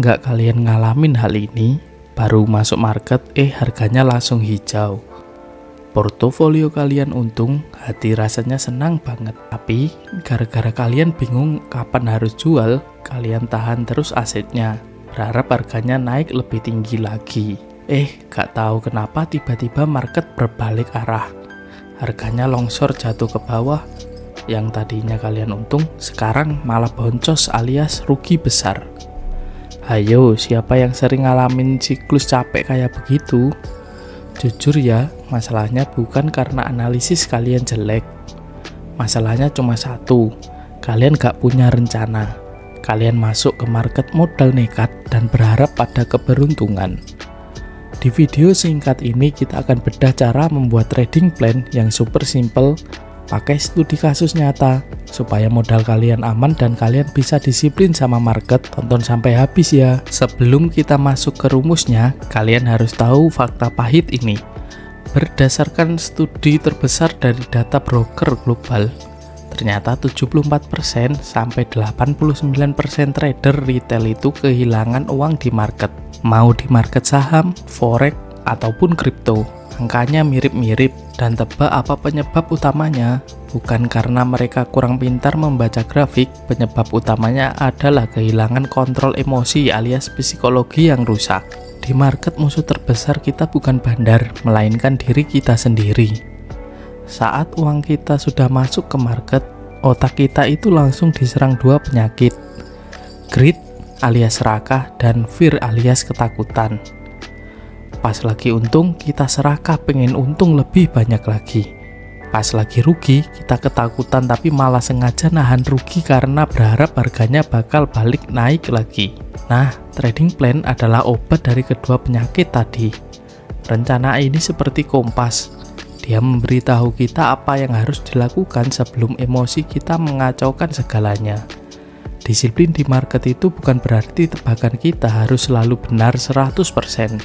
nggak kalian ngalamin hal ini? Baru masuk market, harganya langsung hijau. Portofolio kalian untung, hati rasanya senang banget. Tapi, gara-gara kalian bingung kapan harus jual, kalian tahan terus asetnya. Berharap harganya naik lebih tinggi lagi. Gak tahu kenapa tiba-tiba market berbalik arah. Harganya longsor jatuh ke bawah. Yang tadinya kalian untung, sekarang malah boncos alias rugi besar. Hayo, siapa yang sering ngalamin siklus capek kayak begitu? Jujur ya, masalahnya bukan karena analisis kalian jelek. Masalahnya cuma satu, kalian gak punya rencana. Kalian masuk ke market modal nekat dan berharap pada keberuntungan. Di video singkat ini kita akan bedah cara membuat trading plan yang super simple, pakai studi kasus nyata, supaya modal kalian aman dan kalian bisa disiplin sama market. Tonton sampai habis ya. Sebelum kita masuk ke rumusnya, kalian harus tahu fakta pahit ini. Berdasarkan studi terbesar dari data broker global, ternyata 74% sampai 89% trader retail itu kehilangan uang di market. Mau di market saham, forex, ataupun kripto. Angkanya mirip-mirip, dan tebak apa penyebab utamanya? Bukan karena mereka kurang pintar membaca grafik, penyebab utamanya adalah kehilangan kontrol emosi alias psikologi yang rusak. Di market musuh terbesar kita bukan bandar, melainkan diri kita sendiri. Saat uang kita sudah masuk ke market, otak kita itu langsung diserang dua penyakit. Greed alias serakah dan fear alias ketakutan. Pas lagi untung, kita serakah pengen untung lebih banyak lagi. Pas lagi rugi, kita ketakutan tapi malah sengaja nahan rugi karena berharap harganya bakal balik naik lagi. Nah, trading plan adalah obat dari kedua penyakit tadi. Rencana ini seperti kompas. Dia memberitahu kita apa yang harus dilakukan sebelum emosi kita mengacaukan segalanya. Disiplin di market itu bukan berarti tebakan kita harus selalu benar 100%.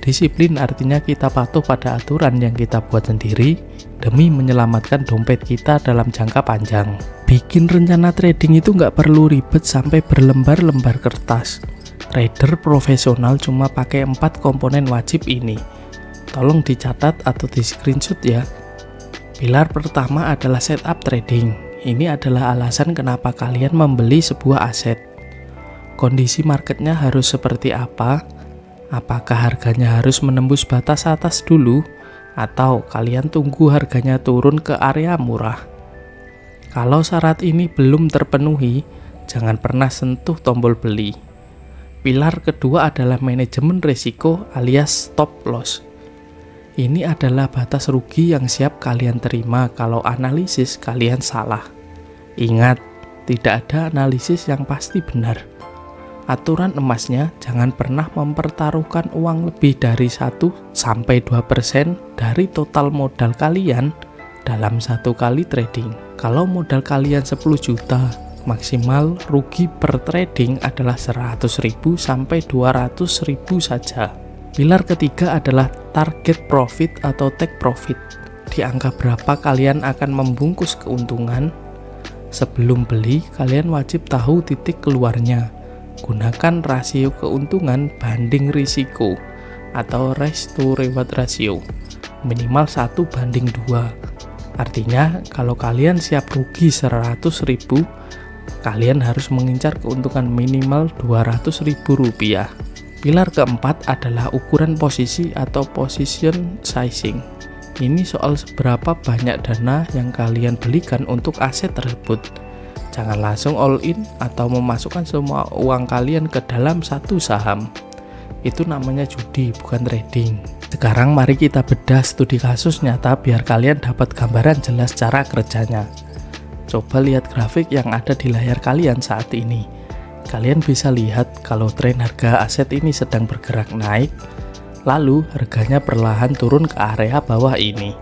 Disiplin artinya kita patuh pada aturan yang kita buat sendiri demi menyelamatkan dompet kita dalam jangka panjang. Bikin rencana trading itu nggak perlu ribet sampai berlembar-lembar kertas. Trader profesional cuma pakai 4 komponen wajib ini. Tolong dicatat atau di screenshot ya. Pilar pertama adalah setup trading. Ini adalah alasan kenapa kalian membeli sebuah aset. Kondisi marketnya harus seperti apa? Apakah harganya harus menembus batas atas dulu, atau kalian tunggu harganya turun ke area murah? Kalau syarat ini belum terpenuhi, jangan pernah sentuh tombol beli. Pilar kedua adalah manajemen risiko alias stop loss. Ini adalah batas rugi yang siap kalian terima kalau analisis kalian salah. Ingat, tidak ada analisis yang pasti benar. Aturan emasnya, jangan pernah mempertaruhkan uang lebih dari 1-2% dari total modal kalian dalam satu kali trading. Kalau modal kalian 10 juta, maksimal rugi per trading adalah 100.000 sampai 200.000 saja. Pilar ketiga adalah target profit atau take profit. Di angka berapa kalian akan membungkus keuntungan? Sebelum beli, kalian wajib tahu titik keluarnya. Gunakan rasio keuntungan banding risiko atau risk to reward ratio minimal 1:2. Artinya kalau kalian siap rugi 100.000, kalian harus mengincar keuntungan minimal Rp200.000. Pilar keempat adalah ukuran posisi atau position sizing. Ini soal seberapa banyak dana yang kalian belikan untuk aset tersebut. Jangan langsung all in atau memasukkan semua uang kalian ke dalam satu saham. Itu namanya judi, bukan trading. Sekarang mari kita bedah studi kasus nyata biar kalian dapat gambaran jelas cara kerjanya. Coba lihat grafik yang ada di layar kalian saat ini. Kalian bisa lihat kalau tren harga aset ini sedang bergerak naik, lalu harganya perlahan turun ke area bawah ini,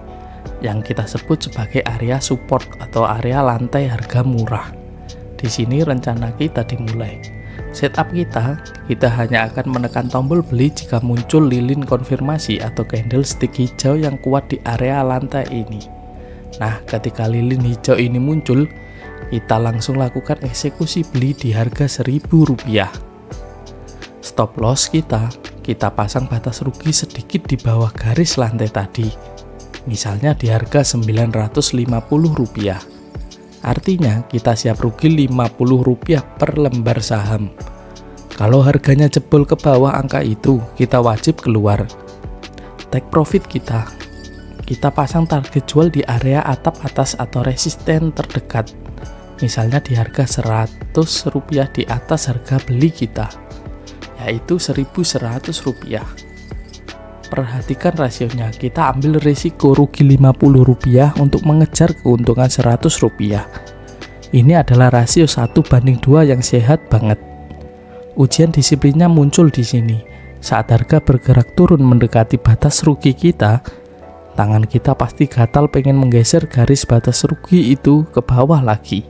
yang kita sebut sebagai area support atau area lantai harga murah. Di sini rencana kita dimulai. Setup kita hanya akan menekan tombol beli jika muncul lilin konfirmasi atau candlestick hijau yang kuat di area lantai ini. Nah, ketika lilin hijau ini muncul, kita langsung lakukan eksekusi beli di harga Rp1.000. stop loss kita pasang batas rugi sedikit di bawah garis lantai tadi. Misalnya di harga Rp950. Artinya kita siap rugi Rp50 per lembar saham. Kalau harganya jebol ke bawah angka itu, kita wajib keluar. Take profit kita pasang target jual di area atap atas atau resisten terdekat. Misalnya di harga Rp100 di atas harga beli kita, yaitu Rp1.100. Perhatikan rasionya, kita ambil risiko rugi Rp50 untuk mengejar keuntungan Rp100. Ini adalah rasio 1:2 yang sehat banget. Ujian disiplinnya muncul di sini. Saat harga bergerak turun mendekati batas rugi kita, tangan kita pasti gatal pengen menggeser garis batas rugi itu ke bawah lagi.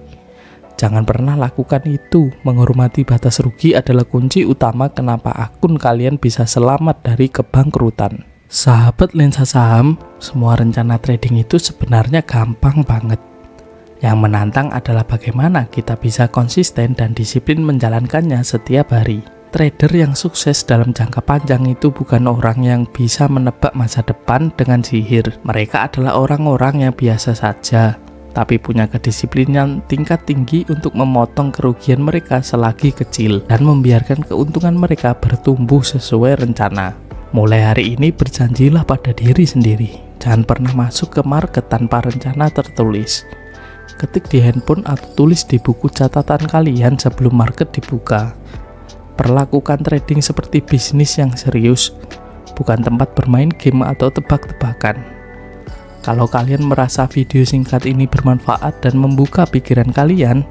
Jangan pernah lakukan itu. Menghormati batas rugi adalah kunci utama kenapa akun kalian bisa selamat dari kebangkrutan. Sahabat lensa saham, semua rencana trading itu sebenarnya gampang banget. Yang menantang adalah bagaimana kita bisa konsisten dan disiplin menjalankannya setiap hari. Trader yang sukses dalam jangka panjang itu bukan orang yang bisa menebak masa depan dengan sihir. Mereka adalah orang-orang yang biasa saja, tapi punya kedisiplinan tingkat tinggi untuk memotong kerugian mereka selagi kecil dan membiarkan keuntungan mereka bertumbuh sesuai rencana. Mulai hari ini berjanjilah pada diri sendiri, jangan pernah masuk ke market tanpa rencana tertulis. Ketik di handphone atau tulis di buku catatan kalian sebelum market dibuka. Perlakukan trading seperti bisnis yang serius, bukan tempat bermain game atau tebak-tebakan. Kalau kalian merasa video singkat ini bermanfaat dan membuka pikiran kalian,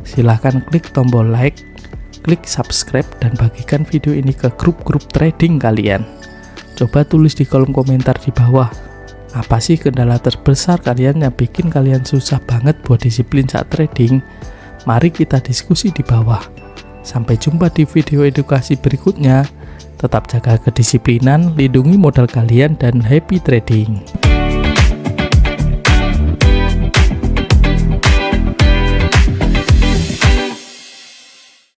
silahkan klik tombol like, klik subscribe, dan bagikan video ini ke grup-grup trading kalian. Coba tulis di kolom komentar di bawah, apa sih kendala terbesar kalian yang bikin kalian susah banget buat disiplin saat trading? Mari kita diskusi di bawah. Sampai jumpa di video edukasi berikutnya. Tetap jaga kedisiplinan, lindungi modal kalian, dan happy trading.